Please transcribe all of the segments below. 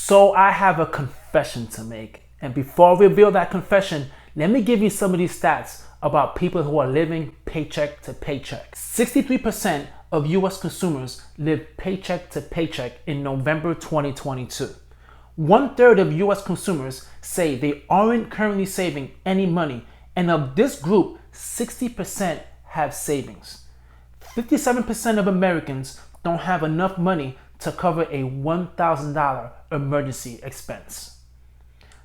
So I have a confession to make. And before I reveal that confession, let me give you some of these stats about people who are living paycheck to paycheck. 63% of US consumers live paycheck to paycheck in November 2022. 1/3 of US consumers say they aren't currently saving any money, and of this group, 60% have savings. 57% of Americans don't have enough money to cover a $1,000 emergency expense.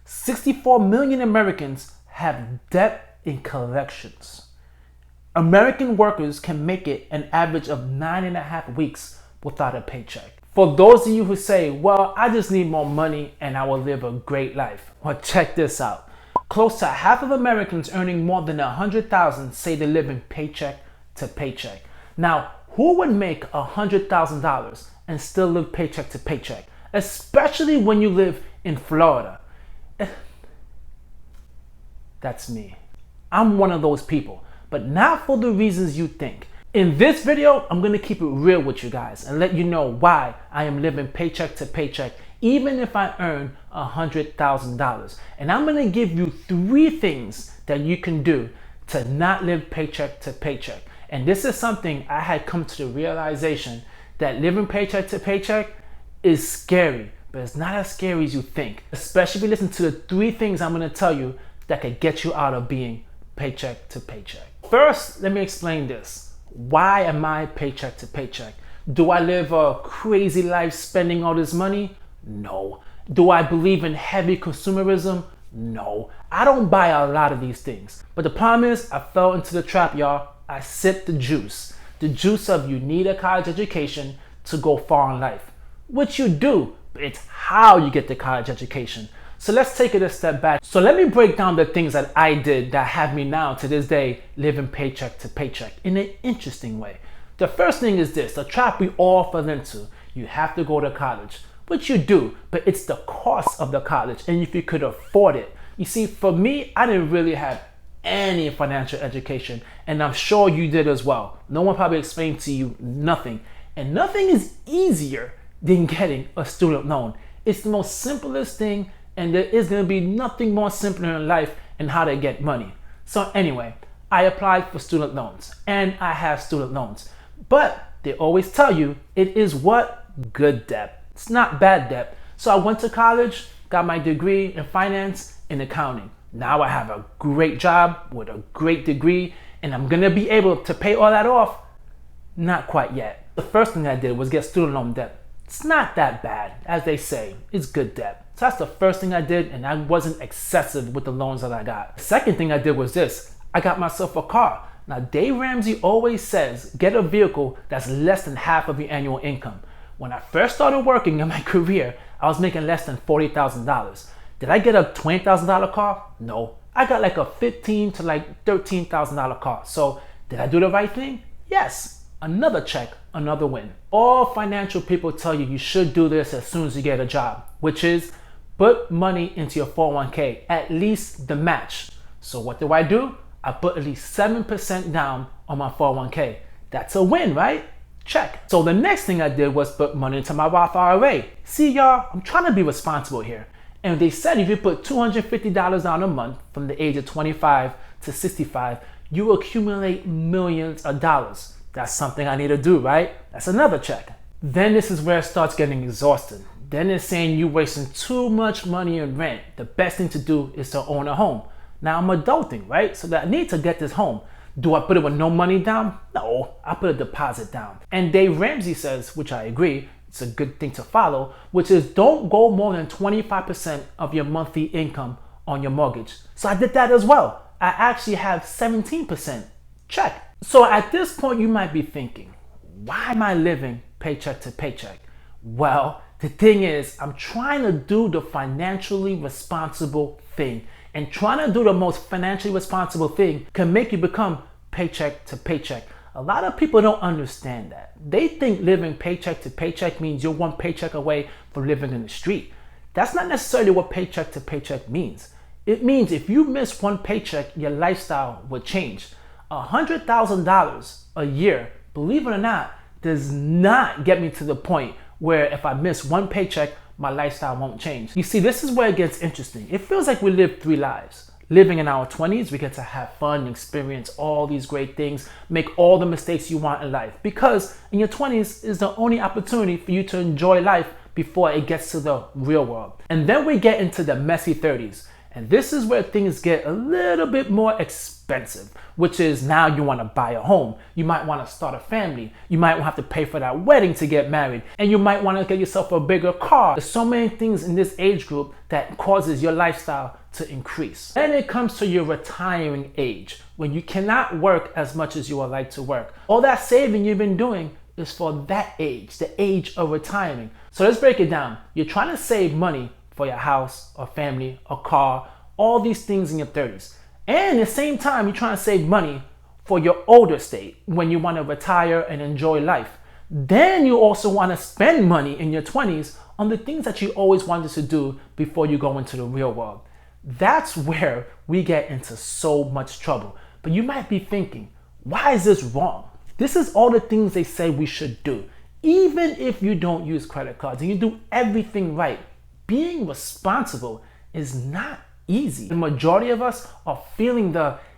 64 million Americans have debt in collections. American workers can make it an average of 9.5 weeks without a paycheck. For those of you who say, well, I just need more money and I will live a great life. Well, check this out. Close to half of Americans earning more than $100,000 say they live in paycheck to paycheck. Now, who would make $100,000 and still live paycheck to paycheck? Especially when you live in Florida. That's me. I'm one of those people, but not for the reasons you think. In this video, I'm gonna keep it real with you guys and let you know why I am living paycheck to paycheck, even if I earn $100,000. And I'm gonna give you 3 things that you can do to not live paycheck to paycheck. And this is something I had come to the realization that living paycheck to paycheck is scary, but it's not as scary as you think. Especially if you listen to the 3 things I'm gonna tell you that could get you out of being paycheck to paycheck. First, let me explain this. Why am I paycheck to paycheck? Do I live a crazy life spending all this money? No. Do I believe in heavy consumerism? No. I don't buy a lot of these things. But the problem is, I fell into the trap, y'all. I sipped the juice. The juice of you need a college education to go far in life. Which you do, but it's how you get the college education. So let's take it a step back. So let me break down the things that I did that have me now to this day living paycheck to paycheck in an interesting way. The first thing is this, the trap we all fell into. You have to go to college, which you do, but it's the cost of the college and if you could afford it. You see, for me, I didn't really have any financial education, and I'm sure you did as well. No one probably explained to you nothing. And nothing is easier than getting a student loan. It's the most simplest thing, and there is going to be nothing more simpler in life in how to get money. So anyway, I applied for student loans and I have student loans, but they always tell you it is what? Good debt. It's not bad debt. So I went to college, got my degree in finance and accounting. Now I have a great job with a great degree and I'm going to be able to pay all that off. Not quite yet. The first thing I did was get student loan debt. It's not that bad, as they say, it's good debt. So that's the first thing I did, and I wasn't excessive with the loans that I got. The second thing I did was this, I got myself a car. Now Dave Ramsey always says, get a vehicle that's less than half of your annual income. When I first started working in my career, I was making less than $40,000. Did I get a $20,000 car? No, I got like a $15,000 to like $13,000 car. So did I do the right thing? Yes. Another check, another win. All financial people tell you you should do this as soon as you get a job, which is put money into your 401k, at least the match. So what do? I put at least 7% down on my 401k. That's a win, right? Check. So the next thing I did was put money into my Roth IRA. See y'all, I'm trying to be responsible here. And they said if you put $250 down a month from the age of 25 to 65, you will accumulate millions of dollars. That's something I need to do, right? That's another check. Then this is where it starts getting exhausting. Then it's saying you're wasting too much money in rent. The best thing to do is to own a home. Now I'm adulting, right? So that I need to get this home. Do I put it with no money down? No, I put a deposit down. And Dave Ramsey says, which I agree, it's a good thing to follow, which is don't go more than 25% of your monthly income on your mortgage. So I did that as well. I actually have 17%. Check. So at this point, you might be thinking, why am I living paycheck to paycheck? Well, the thing is, I'm trying to do the financially responsible thing. And trying to do the most financially responsible thing can make you become paycheck to paycheck. A lot of people don't understand that. They think living paycheck to paycheck means you're one paycheck away from living in the street. That's not necessarily what paycheck to paycheck means. It means if you miss one paycheck, your lifestyle will change. $100,000 a year, believe it or not, does not get me to the point where if I miss one paycheck, my lifestyle won't change. You see, this is where it gets interesting. It feels like we live 3 lives. Living in our 20s, we get to have fun, experience all these great things, make all the mistakes you want in life. Because in your 20s is the only opportunity for you to enjoy life before it gets to the real world. And then we get into the messy 30s. And this is where things get a little bit more expensive, which is now you want to buy a home. You might want to start a family. You might have to pay for that wedding to get married. And you might want to get yourself a bigger car. There's so many things in this age group that causes your lifestyle to increase. Then it comes to your retiring age, when you cannot work as much as you would like to work. All that saving you've been doing is for that age, the age of retiring. So let's break it down. You're trying to save money for your house, a family, a car, all these things in your 30s. And at the same time, you're trying to save money for your older state when you want to retire and enjoy life. Then you also want to spend money in your 20s on the things that you always wanted to do before you go into the real world. That's where we get into so much trouble. But you might be thinking, why is this wrong? This is all the things they say we should do. Even if you don't use credit cards and you do everything right, being responsible is not easy. The majority of us are feeling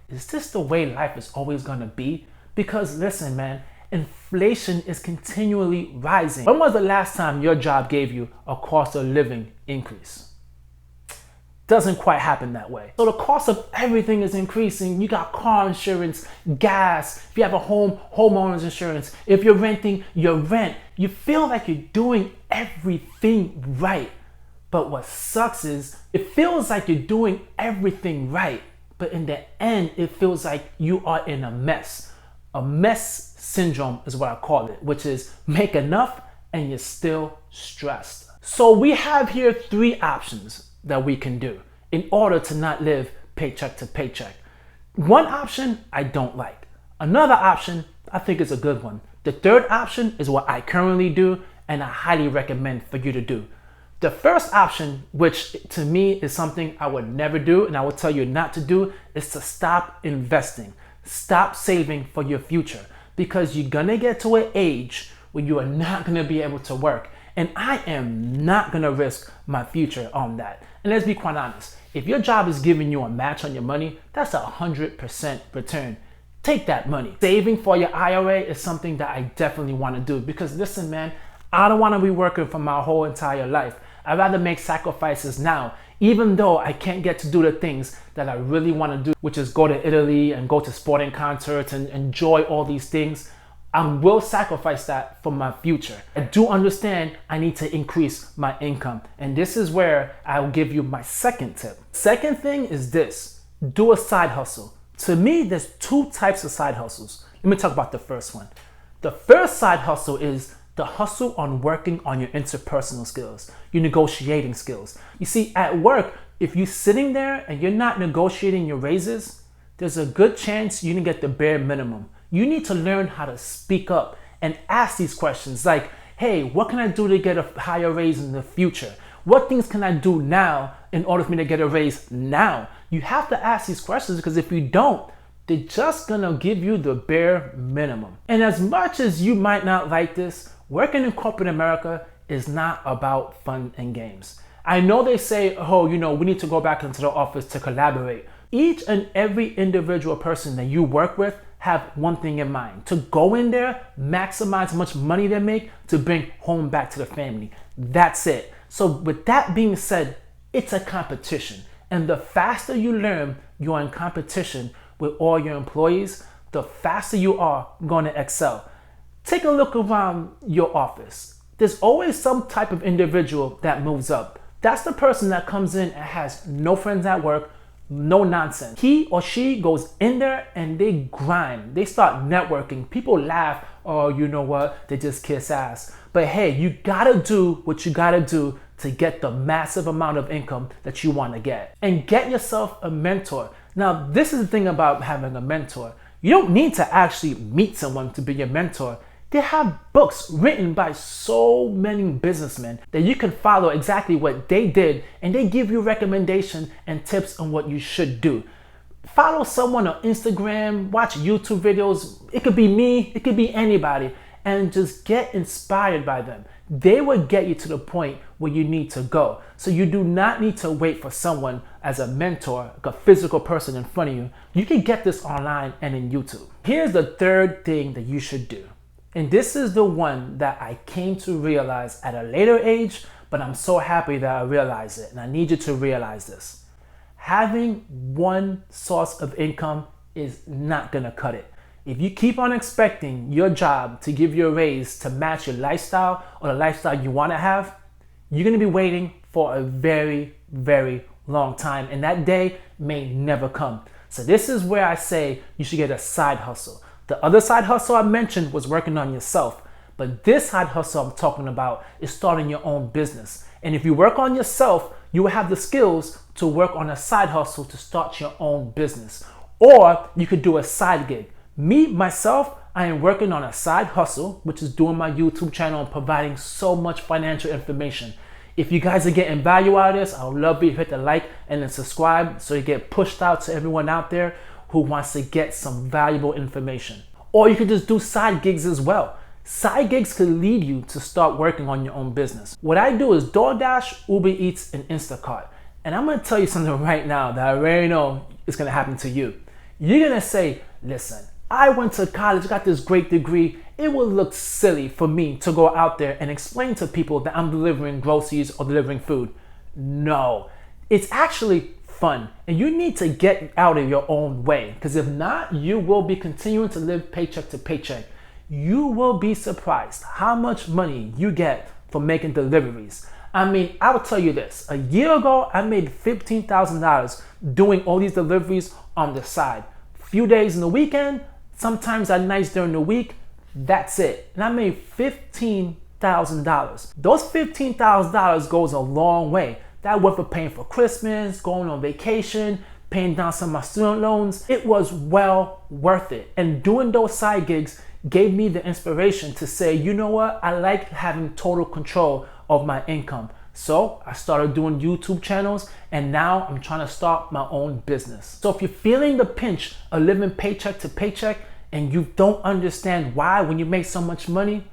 is this the way life is always gonna be? Because listen, man, inflation is continually rising. When was the last time your job gave you a cost of living increase? Doesn't quite happen that way. So the cost of everything is increasing. You got car insurance, gas. If you have a home, homeowner's insurance. If you're renting, your rent. You feel like you're doing everything right. But what sucks is it feels like you're doing everything right, but in the end, it feels like you are in a mess. A mess syndrome is what I call it, which is make enough and you're still stressed. So we have here 3 options that we can do in order to not live paycheck to paycheck. One option I don't like. Another option I think is a good one. The third option is what I currently do and I highly recommend for you to do. The first option, which to me is something I would never do and I will tell you not to do, is to stop investing. Stop saving for your future, because you're gonna get to an age where you are not gonna be able to work. And I am not gonna risk my future on that. And let's be quite honest, if your job is giving you a match on your money, that's 100% return. Take that money. Saving for your IRA is something that I definitely wanna do, because listen, man, I don't wanna be working for my whole entire life. I'd rather make sacrifices now, even though I can't get to do the things that I really want to do, which is go to Italy and go to sporting concerts and enjoy all these things. I will sacrifice that for my future. I do understand I need to increase my income. And this is where I'll give you my second tip. Second thing is this: do a side hustle. To me, there's 2 types of side hustles. Let me talk about the first one. The first side hustle is the hustle on working on your interpersonal skills, your negotiating skills. You see, at work, if you're sitting there and you're not negotiating your raises, there's a good chance you didn't get the bare minimum. You need to learn how to speak up and ask these questions like, hey, what can I do to get a higher raise in the future? What things can I do now in order for me to get a raise now? You have to ask these questions, because if you don't, they're just gonna give you the bare minimum. And as much as you might not like this, working in corporate America is not about fun and games. I know they say, oh, we need to go back into the office to collaborate. Each and every individual person that you work with have one thing in mind: to go in there, maximize how much money they make to bring home back to the family. That's it. So with that being said, it's a competition. And the faster you learn you're in competition with all your employees, the faster you are going to excel. Take a look around your office. There's always some type of individual that moves up. That's the person that comes in and has no friends at work, no nonsense. He or she goes in there and they grind. They start networking. People laugh, oh, you know what? They just kiss ass. But hey, you gotta do what you gotta do to get the massive amount of income that you wanna get. And get yourself a mentor. Now, this is the thing about having a mentor. You don't need to actually meet someone to be your mentor. They have books written by so many businessmen that you can follow exactly what they did, and they give you recommendations and tips on what you should do. Follow someone on Instagram, watch YouTube videos. It could be me, it could be anybody, and just get inspired by them. They will get you to the point where you need to go. So you do not need to wait for someone as a mentor, like a physical person in front of you. You can get this online and in YouTube. Here's the third thing that you should do. And this is the one that I came to realize at a later age, but I'm so happy that I realized it. And I need you to realize this. Having one source of income is not gonna cut it. If you keep on expecting your job to give you a raise to match your lifestyle or the lifestyle you wanna have, you're gonna be waiting for a very, very long time. And that day may never come. So this is where I say you should get a side hustle. The other side hustle I mentioned was working on yourself. But this side hustle I'm talking about is starting your own business. And if you work on yourself, you will have the skills to work on a side hustle to start your own business. Or you could do a side gig. Me, myself, I am working on a side hustle, which is doing my YouTube channel and providing so much financial information. If you guys are getting value out of this, I would love you to hit the like and then subscribe so you get pushed out to everyone out there who wants to get some valuable information. Or you could just do side gigs as well. Side gigs could lead you to start working on your own business. What I do is DoorDash, Uber Eats, and Instacart. And I'm gonna tell you something right now that I already know is gonna happen to you. You're gonna say, listen, I went to college, got this great degree. It would look silly for me to go out there and explain to people that I'm delivering groceries or delivering food. No, it's actually fun. And you need to get out of your own way, because if not, you will be continuing to live paycheck to paycheck. You will be surprised how much money you get for making deliveries. I mean, I will tell you this. A year ago, I made $15,000 doing all these deliveries on the side. Few days in the weekend, sometimes at nights during the week, that's it. And I made $15,000. Those $15,000 goes a long way. That went for paying for Christmas, going on vacation, paying down some of my student loans. It was well worth it. And doing those side gigs gave me the inspiration to say, you know what? I like having total control of my income. So I started doing YouTube channels, and now I'm trying to start my own business. So if you're feeling the pinch of living paycheck to paycheck and you don't understand why when you make so much money,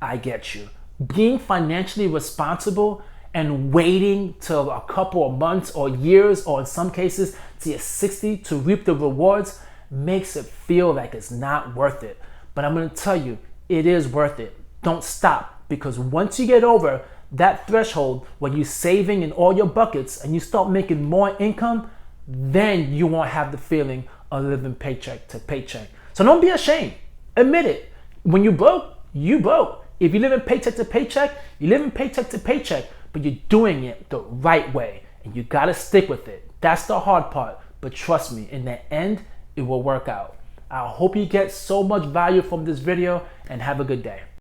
I get you. Being financially responsible and waiting till a couple of months or years, or in some cases to your 60 to reap the rewards, makes it feel like it's not worth it. But I'm gonna tell you, it is worth it. Don't stop, because once you get over that threshold where you're saving in all your buckets and you start making more income, then you won't have the feeling of living paycheck to paycheck. So don't be ashamed. Admit it. When you broke, you broke. If you live in paycheck to paycheck, you live in paycheck to paycheck, but you're doing it the right way, and you gotta stick with it. That's the hard part, but trust me, in the end, it will work out. I hope you get so much value from this video, and have a good day.